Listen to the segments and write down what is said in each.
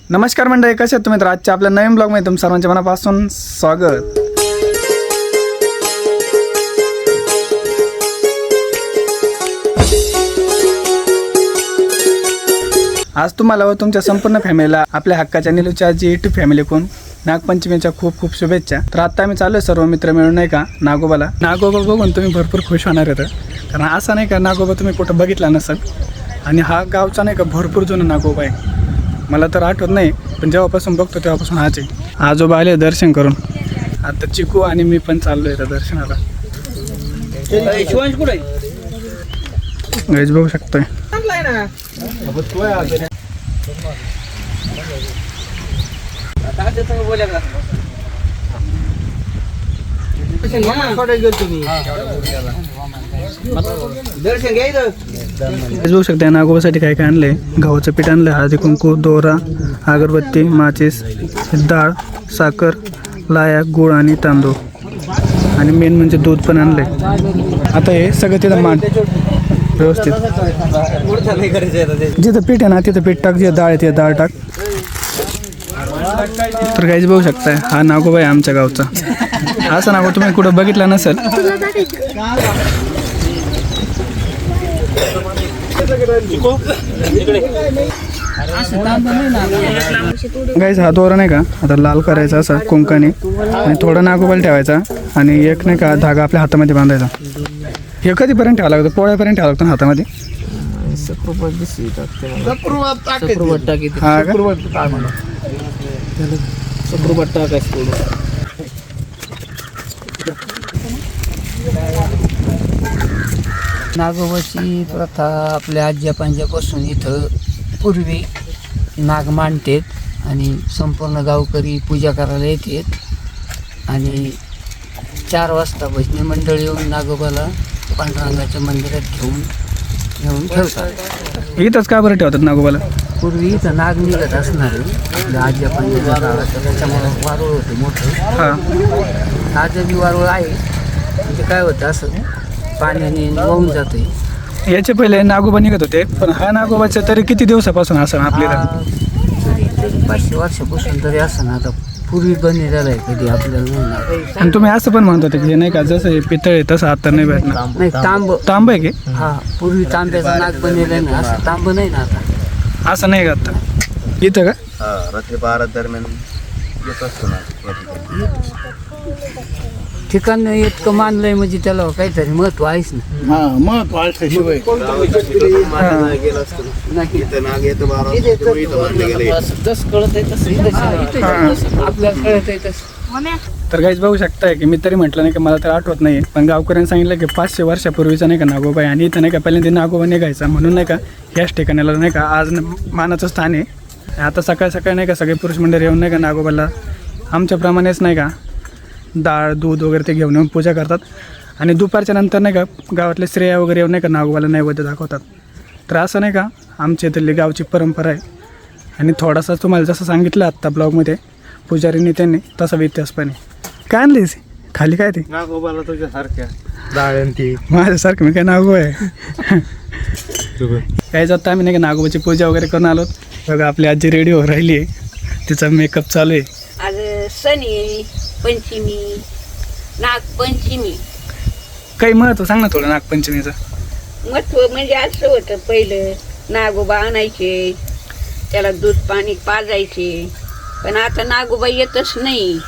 नमस्कार मंडळी, कसे आहेत तुम्ही? तर आजच्या आपल्या नवीन ब्लॉगमध्ये तुम सर्वांच्या मनापासून स्वागत. आज तुम्हाला व तुमच्या संपूर्ण फॅमिलीला आपल्या हक्काच्या निलूच्या जी यूट्यूब फॅमिलीकडून नागपंचमीच्या खूप खूप शुभेच्छा. तर आता आम्ही चालू आहे सर्व मित्र मिळून नाही का नागोबाला. नागोबा बघून तुम्ही भरपूर खुश होणार आहेत, कारण असं नाही का नागोबा तुम्ही कुठं बघितला नसेल. आणि हा गावचा नाही का भरपूर जुना नागोबा आहे. मला तर आठवत नाही, पण जेव्हापासून बघतो तेव्हापासून हाच आहे. आजोबा आले दर्शन करून. आता चिकू आणि मी पण चाललो आहे दर्शनाला. गाईज बघू शकतोय. बघू शकता नागोबासाठी काय काय आणलंय. गव्हाचं पीठ आणलंय, हळदी कुंकू, दोरा, अगरबत्ती, माचीस, डाळ, साखर, लाया, गुळ आणि तांदूळ, आणि मेन म्हणजे दूध पण आणलंय. आता हे सगळं तिथं मांड व्यवस्थित. जिथं पीठ आहे ना तिथं पीठ टाक, जिथं डाळ आहे तिथं डाळ टाक. तर काहीच बघू शकताय, हा नागोबा आहे आमच्या गावचा. असं नागो तुम्ही कुठं बघितला नसेल. गाईज हा दोरा नाही का आता लाल करायचा असा कुंकाने, आणि थोडा नागोबाला ठेवायचा, आणि एक नाही का धागा आपल्या हातामध्ये बांधायचा. हे कधीपर्यंत ठेवावं लागतं? पोळ्यापर्यंत ठेवावं लागतं हातामध्ये. नागोबाची प्रथा आपल्या आजी पंजापासून इथं पूर्वी नाग मांडतात आणि संपूर्ण गावकरी पूजा करायला येतात. आणि 4 वाजता भजनी मंडळ येऊन नागोबाला पांडुरंगाच्या मंदिरात घेऊन ठेवतात. इथंच का बरं ठेवतात नागोबाला? पूर्वी इथं नाग निघत असणार आहे आपल्या आजी पंजाच्या, त्याच्यामुळं वारुळ होतं मोठं. हां, आज बी वारुळ आहे. म्हणजे काय होतं, असं पाण्याने वाहून जाते. याचे पहिले नागोबा निघत होते, पण हा नागोबाचं तरी किती दिवसापासून असं आपल्याला? 500 वर्षापासून तरी असं ना. आता पूर्वी बनलेलं आहे, कधी आपल्याला नाही. आणि तुम्ही असं पण म्हणत होते की हे नाही का जसं हे पितळ आहे तसं आता नाही भेटणार. नाही, तांब आहे की? हा, पूर्वी तांब्याचा नाग बनलेला ना, असं तांब नाही ना आता. असं नाही का आता इथं का? रात्री 12 दरम्यान येत असतो ना. ठिकाण इतकं मानलंय म्हणजे त्याला काहीतरी महत्व आहेच ना. नाही इथं नाग येतं 12 वाजता, इथं मानलं गेलं. जसं कळत आहे तसं आपल्याला कळत आहे तसं. तर काहीच बघू शकताय की मी तरी म्हटलं नाही की मला तर आठवत नाही, पण गावकऱ्यांनी सांगितलं की 500 वर्षापूर्वीचा नाही का नागोबा आहे. आणि इथं नाही का पहिल्यांदा नागोबा निघायचा, म्हणून नाही का ह्याच ठिकाणाला नाही का आज मानाचं स्थान आहे. आता सकाळ सकाळी नाही का सगळे पुरुष मंडळ येऊन नाही का नागोबाला आमच्याप्रमाणेच नाही का डाळ दूध वगैरे ते घेऊन येऊन पूजा करतात. आणि दुपारच्या नंतर नाही का गावातले स्त्रिया वगैरे येऊन नाही का नागोबाला नैवेद्य दाखवतात. तर असं नाही का आमच्या इथली गावची परंपरा आहे. आणि थोडासा तुम्हाला जसं सांगितलं आत्ता ब्लॉगमध्ये पुजारीने त्यांनी तसा इतिहास पण आहे. काय आणलीस खाली? काय ते नागोबाला तुझ्यासारख्या डाळ ती माझ्यासारखं मी काय नागोबा आहे. काय जातं आम्ही नाही का नागोबाची पूजा वगैरे करून आलो. बघा आपली आजी रेडी हो राहिली आहे, तिचा मेकअप चालू आहे. आज सण आहे, पंचमी, नागपंचमी. काही महत्व सांग ना थोडं नागपंचमीचं. महत्व म्हणजे असं होतं, पहिलं नागोबा आणायचे, त्याला दूध पाणी पाजायचे. पण आता नागोबा येतच नाही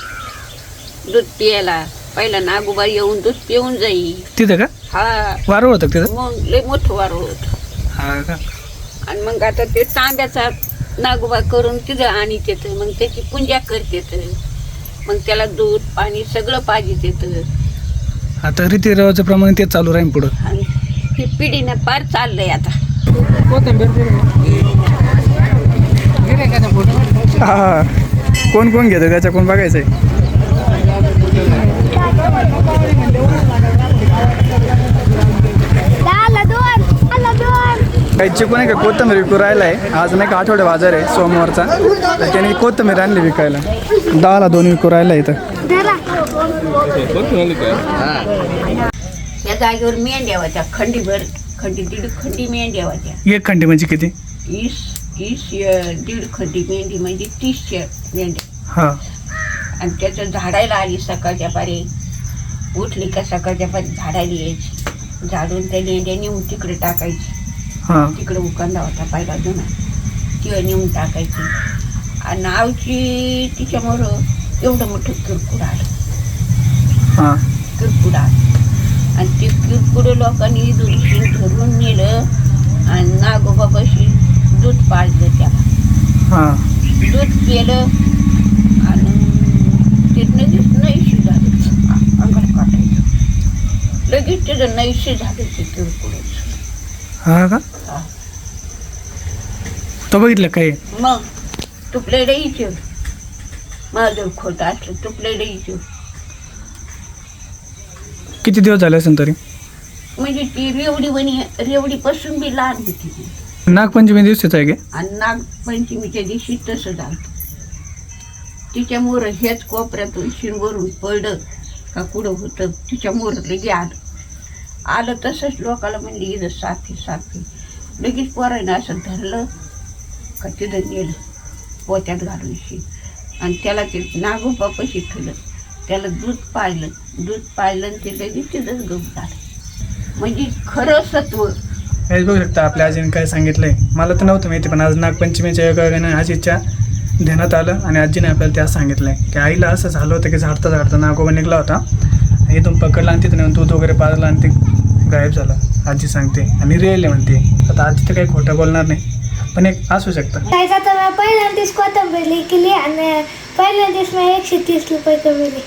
दूध पियाला. पहिला नागोबा येऊन दूध पिऊन जाई. तिथं का हा, वारुळ होतं तिथं? मग लय मोठं वारुळ होतं. हा का? आणि मग आता ते तांब्याचा नागोबा करून तिथं आणीत येतं. मग त्याची पूजा करतेत. मग त्याला दूध पाणी सगळं पाहिजे येतं. आता रीतिरिवाजाच्या प्रमाणे ते चालू राहील पुढं. आणि ही पिढीनं पार चाललंय आता. हा, कोण कोण घेतं त्याच्या कोण बघायचंय. काही चिकू नाही का कोथंबीर विकू राहिला आहे. आज नाही का आठवडे बाजार आहे सोमवारचा, तर त्याने कोथंबीर आणली विकायला. 10ला 2 विकू राहिला इथं. या जागेवर मेंढ्या होत्या, खंडीभर खंडी दीड खंडी मेंढ्या होत्या. एक खंडी म्हणजे किती? दीड खड्डी मेंढी म्हणजे 30 मेंढ्या. हां आणि त्याचं झाडायला आली सकाळच्या पारी. उठली का सकाळच्या पारी झाडायला यायची. झाडून त्या लेंड्या नेऊन तिकडे टाकायची. हां तिकडे उकांदा होता पहिला जुना, तिला नेऊन टाकायची. आणि नावची तिच्यामुळं एवढं मोठं किरकोळ आलं. हां किरकोळ आलं आणि ते किरकोळ लोकांनी दुरुशीन धरून नेलं आणि नागोबापाशी दूध पाजलं त्याला. हां दूध पिलं आणि ते लगेच नैशी झालं. अंगात काटायचं लगेच त्याचं नैशी झालं ते किरकोळच. हां का तो बघितलं काय? मग तुपल्याला इचूर माझं खोटं असलं तुपल्याला इचूर. किती दिवस झाले असेल तरी? म्हणजे ती रेवडीपासून बी लहान होती ती. नागपंचमी दिवशीच आहे की? आणि नागपंचमीच्या दिवशी तसं झालं. तिच्यामुळं हेच कोपऱ्यातून शिरवरून पडलं का कुठं होतं तिच्यामुळं लगे आलं तसंच लोकाला म्हणजे इथं साथी लगेच पोरायनं असं धरलं का तिथं नेलं पोत्यात घालून आणि त्याला ते नागोबापाशी ठेवलं. त्याला दूध पाजलं आणि ते लगेच तिथंच गप झालं. म्हणजे खरं सत्व. हेच बघू शकता आपल्या आजीने काय सांगितलंय. मला तर नव्हतं माहिती, पण आज नागपंचमीच्या योगाने आजीच्या ध्यानात आलं आणि आजीने आपल्याला त्या सांगितलंय की आईला असं झालं होतं की झाडता नागोबा निघला होता आणि इथून पकडला आणि तिथं नेऊन दूध वगैरे पाजला आणि ते गायब झालं आजी सांगते. आणि रिअल आहे म्हणते. आता आजी तर काही खोटं बोलणार नाही, पण एक असू शकतं. काय जातं मी पहिल्यांदाच कोथिंबीर केली आणि पहिल्यांदाच मी 130 रुपये कमवले.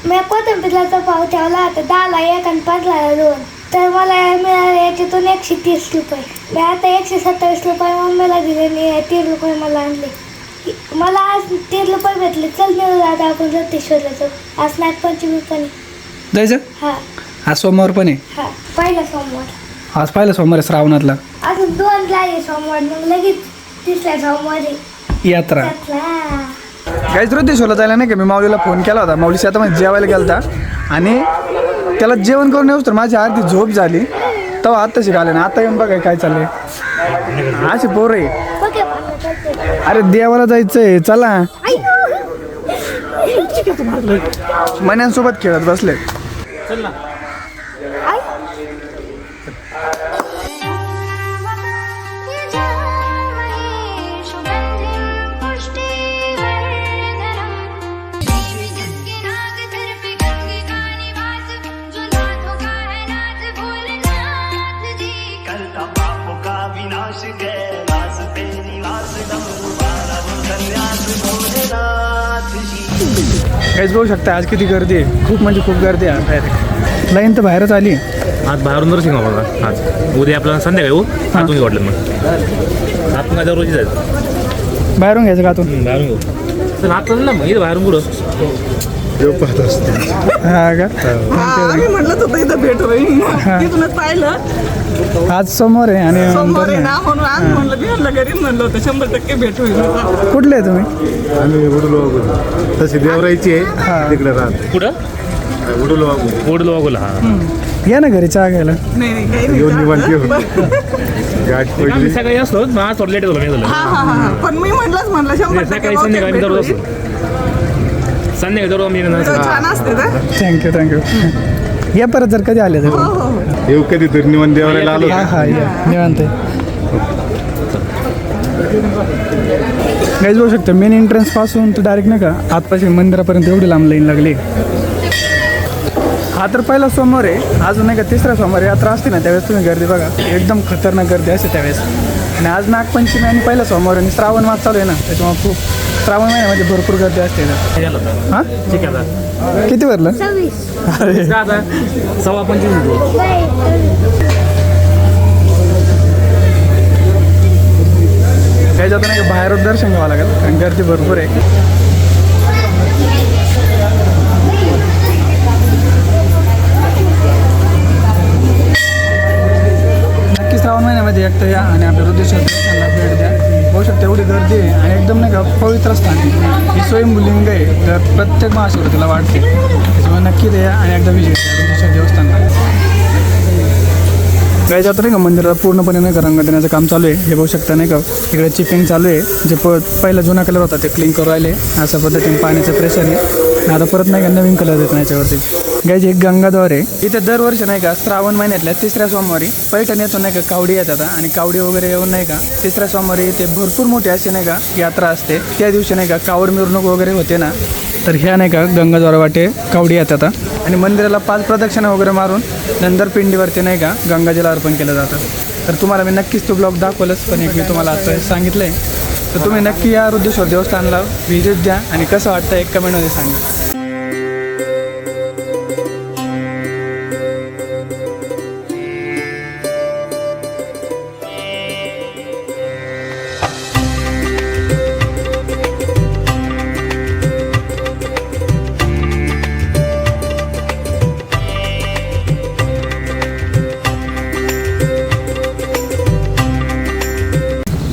मी कोथिंबीरचा भाव ठेवला होता 10ला 1 आणि 5ला 2, तर मला मिळाले याच्यातून 130 रुपये. मी आता 127 रुपये मम्मीला दिले आणि 3 रुपये मला आणले. मला आज 3 रुपये भेटले. चल नेऊ दादा आपण रत्तेश्वरला जाऊ. आज नागपंचमी पण आहे. जायचं? हां आज सोमवार पण आहे. हां पहिला सोमवार. आज पहिला सोमवार आहे श्रावणातला. अजून 2ला आहे सोमवार, मग लगेच 3ला सोमवार आहे यात्रा. त्यातला. काहीच रत्तेश्वरला जायला नाही का मी माऊलीला फोन केला होता. माऊली शेतामध्ये जेवायला गेला होता आणि त्याला जेवण करून येऊस तर माझी अर्धी झोप झाली. तेव्हा आत्ताशी आले ना. आता येऊन बघा काय चाललंय. अशी पोर आहे. ओके पाहिलं चालतंय. अरे देवाला जायचंय चला. मन्यांसोबत खेळत बसले. काहीच बघू शकता आज किती गर्दी आहे. खूप म्हणजे खूप गर्दी आहे डायरेक्ट. लाईन तर बाहेरच आली. आज बाहेरून दर्शन घ्या मला. आज उद्या आपल्याला संध्याकाळी येऊ. आतून वाटलं मग आतून काय रोजी जायचं. बाहेरून घ्यायचं का आतून? बाहेरून घेऊ तर आतून ना मग इथं बाहेरून कुठं हा का? आम्ही म्हणलं होतं इथं भेट होईल. तिथूनच पाहिलं आज सोमवार आहे आणि सोमवार आहे ना, म्हणून आज म्हणलं बिहारला घरी म्हणलं होतं 100% भेट होईल. कुठले आहे तुम्ही? आम्ही उडलो तशी देवराईची आहे तिकडे राहत. कुठं उडलो ओढलो वागोला. हा या ना घरी चहा घ्यायला. नाही काही नाही. येऊन निवांत घेऊन गाठ आम्ही पडली. सकाळी असलो मग आज थोडं लेट झालं मी झालं. हा. पण मी म्हटलंच म्हणलं 100% सकाळी संध्याकाळी मी भेट दररोज होईल. असतो. संध्याकाळी दररोज मी छान असते ना. थँक्यू. या परत जर कधी आले तर. येऊ कधीतरी निवांत देवराईला आलो. हा हा या निवांत आहे. गाईज बघू शकता मेन एंट्रन्स पासून तर डायरेक्ट नाही का आतपाशी मंदिरापर्यंत एवढी लांब लाईन लागली. हा तर पहिला सोमवार आहे. अजून नाही का 3रा सोमवार यात्रा असते ना त्यावेळेस तुम्ही गर्दी बघा. एकदम खतरनाक गर्दी असते त्यावेळेस. आणि आज नागपंचमी आणि पहिला सोमवार आणि श्रावण मास चालू आहे ना, त्याच्यामुळे खूप श्रावण महिन्यामध्ये भरपूर गर्दी असते. हां ठीक आहे आता किती भरलं? 26. अरे आता 25:15 काही जातं नाही का बाहेरच दर्शन घ्यावं लागेल कारण गर्दी भरपूर आहे. नक्की श्रावण महिन्यामध्ये एकटं या आणि आपल्या रुद्रेश्वर देवस्थानला भेट द्या. बघू शकता एवढी गर्दी आहे आणि एकदम नाही का पवित्र स्थान आहे. ही स्वयंभूलिंग आहे तर प्रत्येक महाशिवरात्रीला वाटते. त्याच्यामुळे नक्की द्या आणि एकदा विजिट द्या रुद्रेश्वर देवस्थानला. गायच्या आता नाही का मंदिराला पूर्णपणे नाही का रंग देण्याचं काम चालू आहे. हे बघू शकता नाही का इकडे चिपिंग चालू आहे. जे पहिला जुना कलर होता ते क्लीन करू राहिले. अशा पद्धतीने पाण्याचं प्रेशर आहे. आता परत नाही का नवीन कलर देत नाही याच्यावरती. गायची एक गंगाद्वार आहे. इथे दरवर्षी नाही का श्रावण महिन्यातल्या 3ऱ्या सोमवारी पैठण येतो नाही का कावडी येतात आणि कावडी वगैरे येऊन नाही का 3ऱ्या सोमवारी इथे भरपूर मोठी अशी नाही का यात्रा असते. त्या दिवशी नाही का कावड मिरवणूक वगैरे होते ना, तर ह्या नाही का गंगाद्वार वाटे कावडी येतात आणि मंदिराला 5 प्रदक्षिणा वगैरे मारून नंतर पिंडीवरती नाही का गंगाजल अर्पण केलं जातं. तर तुम्हाला मी नक्कीच तो ब्लॉग दाखवलंच, पण एक मी तुम्हाला आता सांगितलं आहे. तर तुम्ही नक्की या रुद्रेश्वर देवस्थानला व्हिजिट द्या आणि कसं वाटतं एक कमेंटमध्ये सांगा.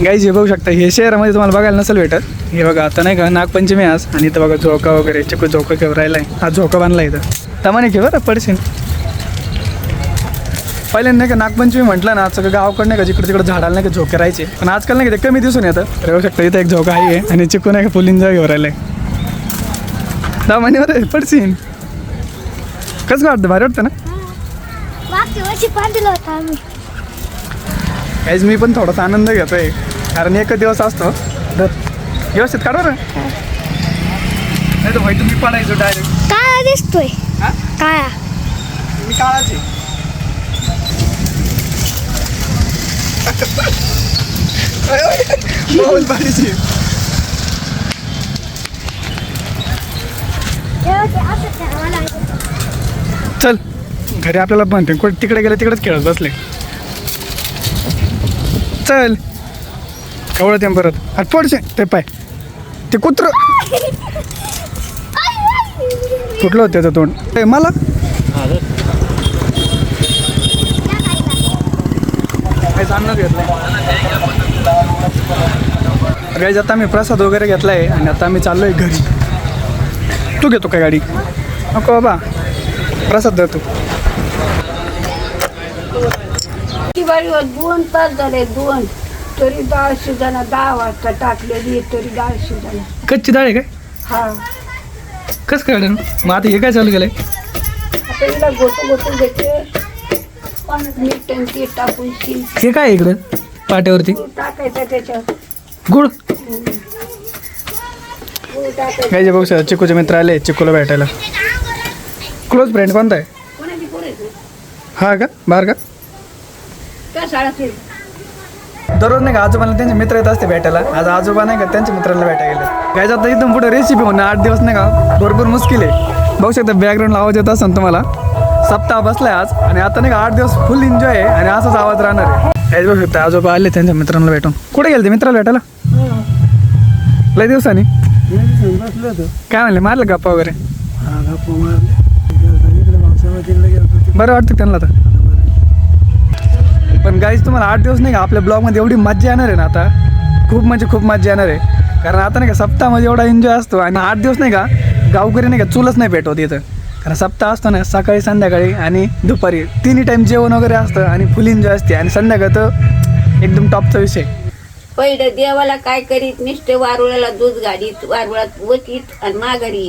गाईज हे बघू शकता, हे शहरामध्ये तुम्हाला बघायला नसेल भेटत. हे बघा आता नाही का नागपंचमी आज आणि इथं बघा झोका वगैरे चिकू झोका घेऊन राहिला आहे. हा झोका बांधला इथं तमाने घे बरं पडशील. पहिल्यांदा नाही का नागपंचमी म्हटलं ना सगळं गावाकडं नाही का जिकडे तिकडे झाडाला नाही का झोके राहायचे, पण आजकाल नाही का ते कमी दिसून येतं. तर बघू शकता इथं एक झोका आहे आणि चिकू नाही का फुल एन्जॉय घेऊन राहिला आहे. तमाने बरं पडशील. कसं वाटतं? भारी वाटतं ना. मागच्या वर्षी पाहिलं होतं आम्ही. काहीच मी पण थोडासा आनंद घेतोय कारण एकच दिवस असतो. तर व्यवस्थित काढा ना, नाही तर भाई तुम्ही पडायचो डायरेक्ट. काळा दिसतोय. हा? काळा. मी काळाची बहुत भारीची. चल घरी आपल्याला म्हणते कुठे तिकडे गेले तिकडेच खेळत बसले. चल कवळत येम परत हात पडशे ते पाय ते कुत्र कुठलं होतं त्याचं तोंड ते मला काही जाणच घेतलं. गाईज आता मी प्रसाद वगैरे घेतला आहे आणि आता आम्ही चाललो आहे घरी. तू घेतो काय गाडी? नको बाबा, प्रसाद देतो. दिवाळीवर 2 तास झाले, 2 तरी डाळ शिजायला 10 वाजता टाकलेली तरी डाळ शिजायला. कच्ची डाळ आहे काय? हा कसं काय मग आता हे काय चालू केलंय? आता हिला गोटून घेते मीठ आणि ते टाकून शिल हे काय आहे इकडं पाट्यावरती? टाकायचं त्याच्यावर गुळ. गूळ टाकायचं. काय जे बघू शकता चिकूचे मित्र आले चिकूला भेटायला. क्लोज फ्रेंड कोणता आहे? कोणाची पोरायचं हा का? बाहेर का? त्या शाळात दररोज नाही का आजोबाला त्यांचे मित्र येत असते भेटायला. आज आजोबा नाही का त्यांच्या मित्रांना भेटायला गेले. काय जातं इथून पुढे रेसिपी होणं 8 दिवस नाही का भरपूर मुश्किल आहे. बघू शकता बॅकग्राऊंडला आवाज येत असेल तुम्हाला. सप्ताह बसलाय आज आणि आता नाही का 8 दिवस फुल एन्जॉय आहे आणि असाच आवाज राहणार आहे. काय बघू शकता आजोबा आले त्यांच्या मित्रांना भेटून. कुठे गेले ते मित्राला भेटायला? लय दिवसांनी काय म्हणले? मारलं गप्पा वगैरे? बरं वाटतं त्यांना आता. पण गाईज तुम्हाला 8 दिवस नाही का आपल्या ब्लॉगमध्ये एवढी मजा येणार आहे ना आता, खूप म्हणजे खूप मजा येणार आहे. कारण आता नाही का सप्ताहामध्ये एवढा एन्जॉय असतो आणि 8 दिवस नाही का गावकरी नाही का चूलच नाही पेटवत इथं. कारण सप्ताह असतो ना सकाळी संध्याकाळी आणि दुपारी 3 टाईम जेवण वगैरे असतं आणि फुल एन्जॉय असते आणि संध्याकाळ तर एकदम टॉपचा विषय. पहिलं देवाला काय करीत नुसते वारुळाला दूध गाडीत वारुळात वतीत आणि माघारी.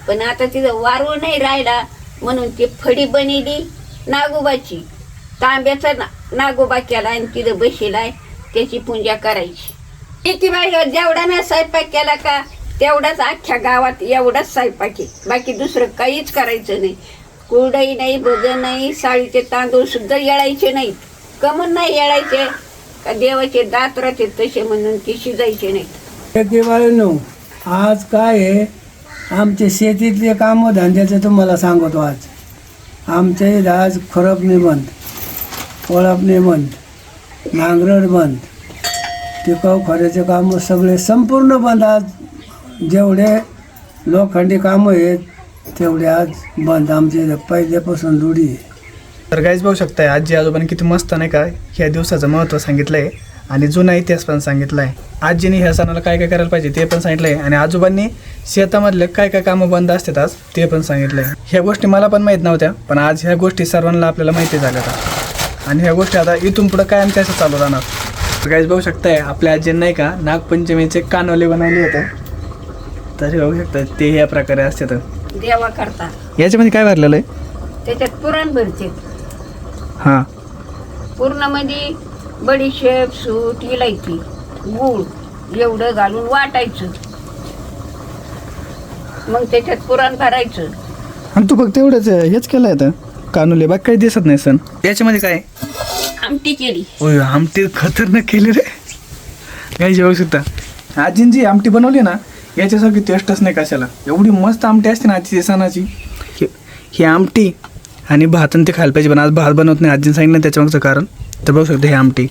पण आता तिथं वारुळ नाही राहिला म्हणून ती फडी बनवली नागोबाची. तांब्याचा नागोबा केला आणि तिथं बसेलाय त्याची पूजा करायची. किती बाई जेवढा ना स्वयंपाक केला का तेवढाच अख्ख्या गावात एवढाच स्वयंपाक आहे. बाकी दुसरं काहीच करायचं नाही. कुरडई नाही, भजन नाही, साळीचे तांदूळ सुद्धा येळायचे नाहीत. कमून नाही येळायचे का देवाचे दात राहते तसे म्हणून ते शिजायचे नाहीत. दिवाळीनो आज काय आहे आमचे शेतीतले कामं धंद्याचं तुम्हाला सांगतो. आज आमच्या इथं आज खरपणे बंद, कोळपणे बंद, नांगरट बंद, टिकाऊ खऱ्याचे कामं सगळे संपूर्ण बंद. आज जेवढे लोखंडी कामं आहेत तेवढे आज बंद. आमच्या इथं पहिल्यापासून रूढी आहे. तर गाईज बघू शकताय आजी आजोबांनी किती मस्त नाही का ह्या दिवसाचं महत्त्व सांगितलं आहे आणि जुना इतिहास पण सांगितला आहे. आजीने ह्या सणाला काय काय करायला पाहिजे ते पण सांगितलं आहे आणि आजोबांनी शेतामधले काय काय कामं बंद असतात आज ते पण सांगितलं आहे. ह्या गोष्टी मला पण माहीत नव्हत्या, पण आज ह्या गोष्टी सर्वांना आपल्याला माहिती झाल्या. आणि ह्या गोष्टी आता इथून पुढं कायम त्याचं चालू राहणार. काहीच बघू शकताय आपल्या आजीने नाही का नागपंचमीचे कानोले बनवले होते. तर बघू शकता ते ह्या प्रकारे असतात. देवा करता याच्यामध्ये काय भरलेलं आहे? त्याच्यात पुरण भरते. हां पुरणामध्ये बडीशेप, सूट, इलायची, गूळ एवढं घालून वाटायचं. मग त्याच्यात पुरण भरायचं. आणि तू फक्त एवढंच हेच केलं आहे तर कानोले बाकी काही दिसत नाही सण. याच्यामध्ये काय आमटी केली. ओय आमटी खतरनाक केली रे. काही बघू शकता आजीने जी आमटी बनवली ना याच्यासारखी टेस्टच नाही कशाला. एवढी मस्त आमटी असते ना आजची सणाची. ही आमटी आणि भात आणि ते खायला पाहिजे पण आज भात बनवत नाही आजीने सांगितलं त्याच्यामागचं कारण. तर बघू शकता ही आमटी.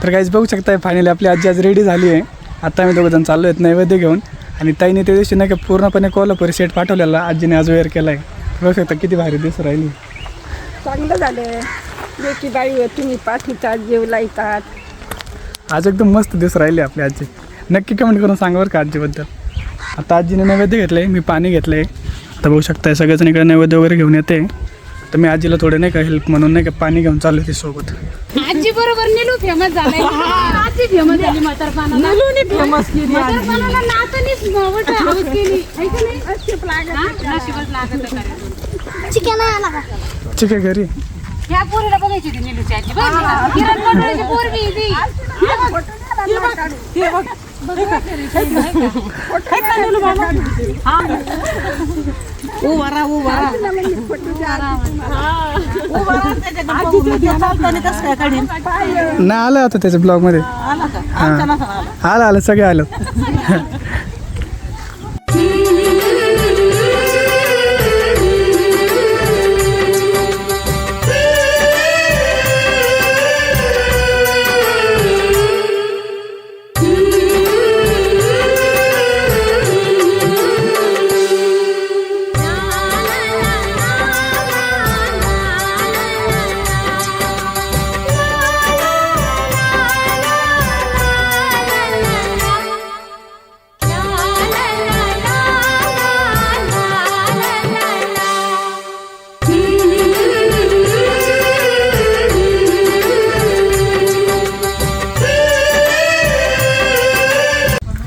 तर काहीच बघू शकता फायनली आपली आजी आज रेडी झाली आहे. आता आम्ही दोघंजण चाललो आहेत नैवेद्य घेऊन. आणि ताईने त्या दिवशी नाही का पूर्णपणे कोल्हापुरी सेट पाठवलेला आजीने आज वेअर केला आहे. बघू शकता किती भारी दिसून राहिली. चांगलं झालं. लेकी बाई तुम्ही पाठीतात जेवला येतात. आज एकदम मस्त दिसून राहिली आपली आजी. नक्की कमेंट करून सांगा बरं का आजीबद्दल. आता आजीने नैवेद्य घेतलं आहे मी पाणी घेतलं आहे. आता बघू शकता सगळेजण इकडे नैवेद्य वगैरे घेऊन येते. तर मी आजीला थोडं नाही का हेल्प म्हणून नाही का पाणी घेऊन चालू होते सोबत. आजी बरोबर निलू फेमस झालाय. आजी फेमस झाली म्हातारपणाला. निलूने फेमस केली. म्हातारपणाला नातनीच मोठ हाऊस केली. ऐका नाही नशीबच लागत. चिकन आला का? ठीक आहे घरी. ह्या पोरीला बघायची होती निलूची आजी. किरण मंडळाची पोरगी ती. नाही आलं आता त्याच्या ब्लॉगमध्ये. हां आलं सगळे आलं.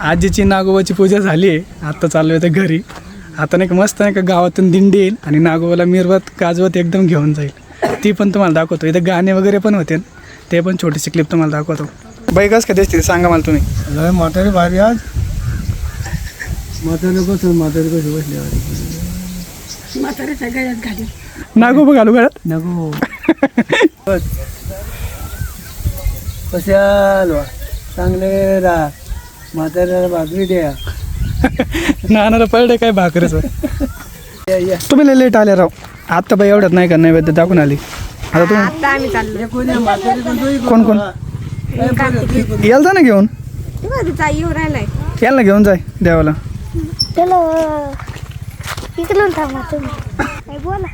आजीची नागोबाची पूजा झाली आहे. आता चालू आहे तर घरी. आता नाही का मस्त नाही का गावातून दिंडी येईल आणि नागोबाला मिरवत गाजवत एकदम घेऊन जाईल. ती पण तुम्हाला दाखवतो. इथं गाणे वगैरे पण होते ते पण छोटीशी क्लिप तुम्हाला दाखवतो. बाई कसं काय दिसते सांगा मला तुम्ही. लय म्हातारी भारी आज. म्हातारी बसून म्हातारी कशी बसली म्हातारीच्या गळ्यात घाली. नागोबा घालू गळ्यात नको. कसे आलो चांगले राहा. म्हाताऱ्याला भाकरी द्या. नानाला पडले काय भाकरीचं. तुम्ही लय लेट आले राव. आत्ता बाई एवढ्यात नाही का नैवेद्य दाखवून आली. आता तुम्ही आम्ही चाललो. कोण कोण याल जा ना घेऊन. येऊ राहिलाय. याल ना घेऊन जाय देवाला. चलो इकडून थांबा तुम्ही. काय बोला.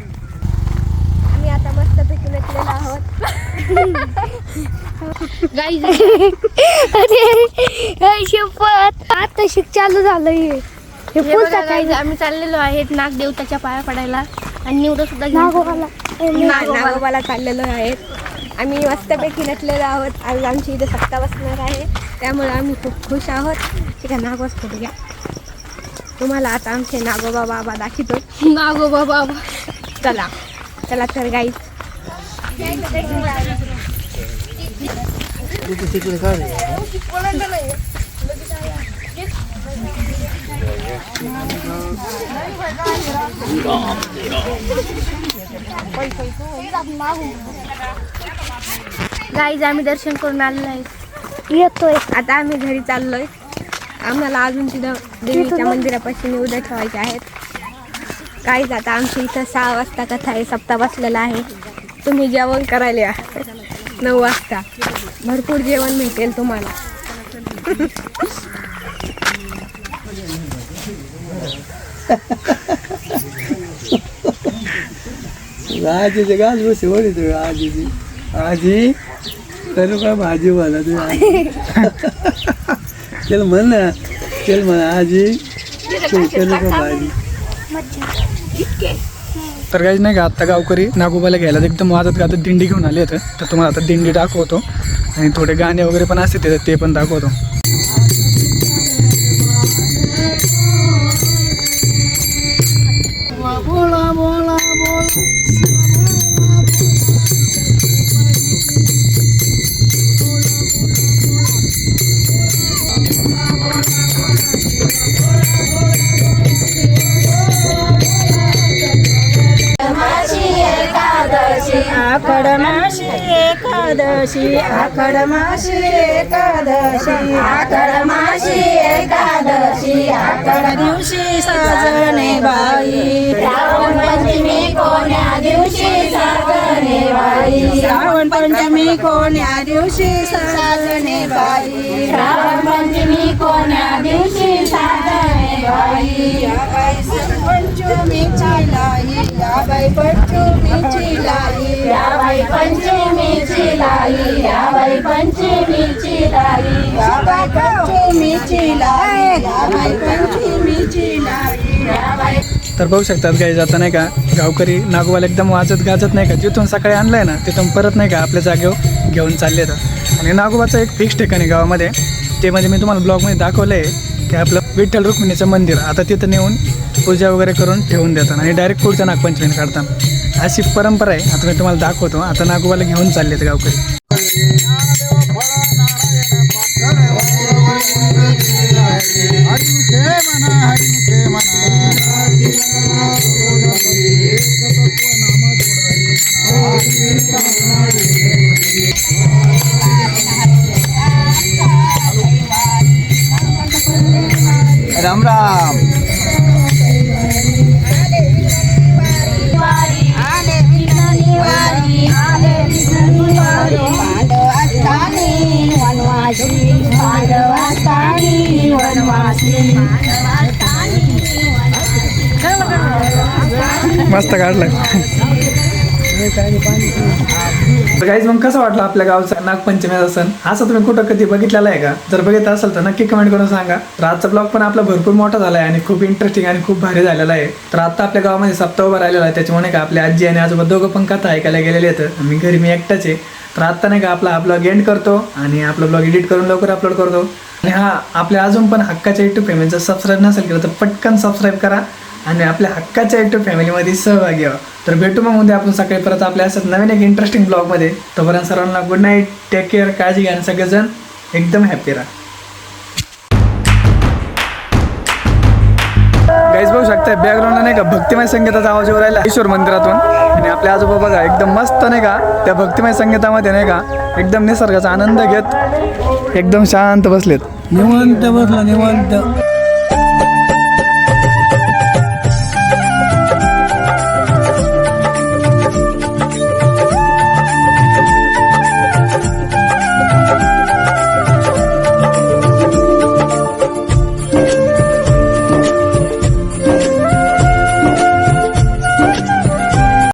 आम्ही आता मस्तपैकी नटलेलो आहोत. अरे शपथ आता शिक चालू झालंय. हे आम्ही चाललेलो आहेत नागदेवताच्या पाया पडायला आणि निवडं सुद्धा नागोबाला चाललेलो आहेत. आम्ही मस्तपैकी नटलेलो आहोत. आज आमची इथे सत्ता बसणार आहे त्यामुळे आम्ही खूप खुश आहोत. ठीक आहे नागोबाच फोटो घ्या. तुम्हाला आता आमचे नागोबा बाबा दाखवतो. नागोबा बाबा चला चला तर गाईज. गाईज आम्ही दर्शन करून आलेलो आहे. येतोय आता आम्ही घरी चाललोय. आम्हाला अजून तिथं देवीच्या मंदिरापाशी निवेद्य ठेवायचे आहेत. गाईज आता आमची इथं 6 वाजता कथा आहे. सप्ताह बसलेला आहे. तुम्ही जेवण करायला या 9 वाजता. भरपूर जेवण भेटेल तुम्हाला. आजीचे गाज बसे वळी तुम्ही. आजीची आजी करू का भाजी मला तुम्ही. चल म्हण ना. चल म्हणा आजी करू का भाजी. तर काहीच नाही का आत्ता गावकरी नागोबाला घ्यायला एकदम वाजत गाजत दिंडी घेऊन आले होते. तर तुम्हाला आता दिंडी दाखवतो आणि थोडे गाणे वगैरे पण असते तिथे ते पण दाखवतो. आखडमाशी एकादशी आखडमाशी एकादशी आखडमाशी एकादशी आखड दिवशी साजणे बाई श्रावण पंचमी कोण्या दिवशी साजणे बाई श्रावण पंचमी कोण्या दिवशी साजणे बाई श्रावण पंचमी कोण्या दिवशी साजणे बाई या बाई पंचमीची लाई या बाई पंचमीची लाई या बाई पंचमीची लाई या बाई पंचमीची लाई या बाई पंचमीची लाई या बाई पंचमीची लाई या बाई. तर बघू शकतात काही जाता नाही का गावकरी नागोबाला एकदम वाजत गाजत नाही का जिथून सकाळी आणलंय ना तिथून परत नाही का आपल्या जागेवर घेऊन चालले तर. आणि नागोबाचं एक फिक्स ठिकाणी गावामध्ये ते म्हणजे मी तुम्हाला ब्लॉगमध्ये दाखवलं आहे की आपलं विठ्ठल रुक्मिणीचं मंदिर आता तिथं नेऊन पूजा वगैरे करून ठेवून देतात आणि डायरेक्ट पुढच्या नागपंचमीने काढतात. अशी परंपरा आहे. आता मी तुम्हाला दाखवतो. आता नागोबाला घेऊन चालले ते गावकरी. राम राम. मस्त काढलाय. तर गाईज मग कसं वाटलं आपल्या गावचा नागपंचमीचा सण? असं तुम्ही कुठं कधी बघितलेला आहे का? जर बघितलं असेल तर नक्की कमेंट करून सांगा. तर आजचा ब्लॉग पण आपला भरपूर मोठा झाला आहे आणि खूप इंटरेस्टिंग आणि खूप भारी झालेला आहे. तर आता आपल्या गावामध्ये सप्ताह उभा राहिलेला आहे. त्याच्यामुळे का आपल्या आजी आणि आजोबा दोघं पण कथा ऐकायला गेलेले आहेत. मी घरी मी एकटाच आहे. तर आत्ता नाही का आपला ब्लॉग एंड करतो आणि आपला ब्लॉग एडिट करून लवकर अपलोड करतो. आणि हा आपल्या अजून पण हक्काच्या यूट्यूब फॅमिलीचं सबस्क्राईब नसेल केलं तर पटकन सबस्क्राईब करा आणि आपल्या हक्काच्या यूट्यूब फॅमिलीमध्ये सहभागी व्हा. तर भेटू मग उद्या आपण सकाळी परत आपल्या असं नवीन एक इंटरेस्टिंग ब्लॉगमध्ये. तोपर्यंत सर्वांना गुड नाईट. Take care. काळजी घ्या आणि सगळेजण एकदम हॅप्पी राहा. गाईज बघू शकता बॅकग्राऊंडला नाही का भक्तिमय संगीताचा आवाज येऊ राहिला ईश्वर मंदिरातून. आणि आपले आजोबा बघा एकदम मस्त नाही का त्या भक्तिमय संगीतामध्ये नाही का एकदम निसर्गाचा आनंद घेत एकदम शांत बसलेत. निवांत बसला निवांत.